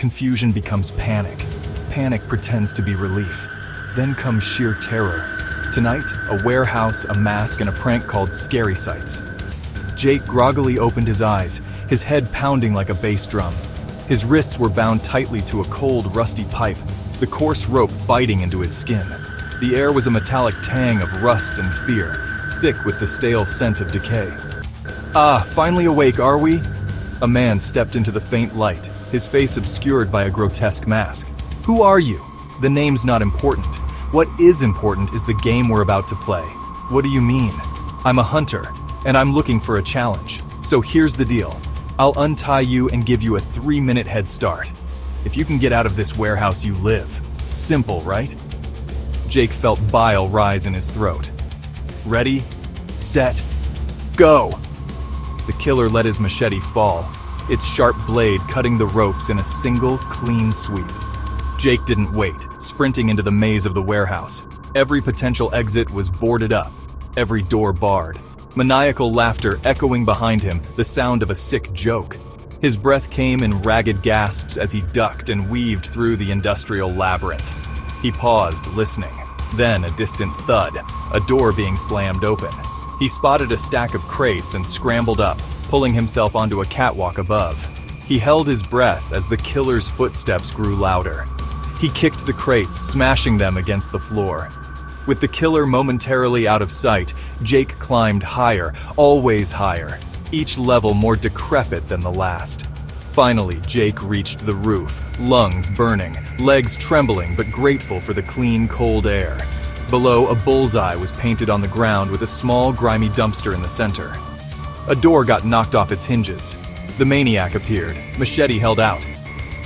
confusion becomes panic. Panic pretends to be relief. Then comes sheer terror. Tonight, a warehouse, a mask, and a prank called Scary Sights. Jake groggily opened his eyes, his head pounding like a bass drum. His wrists were bound tightly to a cold, rusty pipe, the coarse rope biting into his skin. The air was a metallic tang of rust and fear, thick with the stale scent of decay. "Ah, finally awake, are we?" A man stepped into the faint light, his face obscured by a grotesque mask. "Who are you?" "The name's not important. What is important is the game we're about to play." "What do you mean?" "I'm a hunter, and I'm looking for a challenge. So here's the deal. I'll untie you and give you a 3-minute head start. If you can get out of this warehouse, you live. Simple, right?" Jake felt bile rise in his throat. "Ready, set, go!" The killer let his machete fall, its sharp blade cutting the ropes in a single, clean sweep. Jake didn't wait, sprinting into the maze of the warehouse. Every potential exit was boarded up, every door barred. Maniacal laughter echoing behind him, the sound of a sick joke. His breath came in ragged gasps as he ducked and weaved through the industrial labyrinth. He paused, listening. Then a distant thud, a door being slammed open. He spotted a stack of crates and scrambled up, pulling himself onto a catwalk above. He held his breath as the killer's footsteps grew louder. He kicked the crates, smashing them against the floor. With the killer momentarily out of sight, Jake climbed higher, always higher, each level more decrepit than the last. Finally, Jake reached the roof, lungs burning, legs trembling but grateful for the clean, cold air. Below, a bullseye was painted on the ground with a small, grimy dumpster in the center. A door got knocked off its hinges. The maniac appeared, machete held out.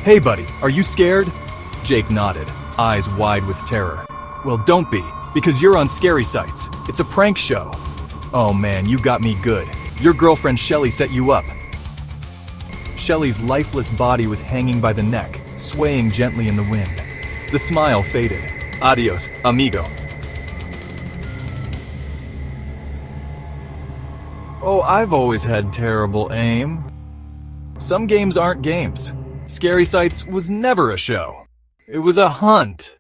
"Hey buddy, are you scared?" Jake nodded, eyes wide with terror. "Well, don't be, because you're on Scary Sights. It's a prank show." "Oh man, you got me good. Your girlfriend Shelly set you up." Shelly's lifeless body was hanging by the neck, swaying gently in the wind. The smile faded. "Adios, amigo." "Oh, I've always had terrible aim." Some games aren't games. Scary Sights was never a show. It was a hunt.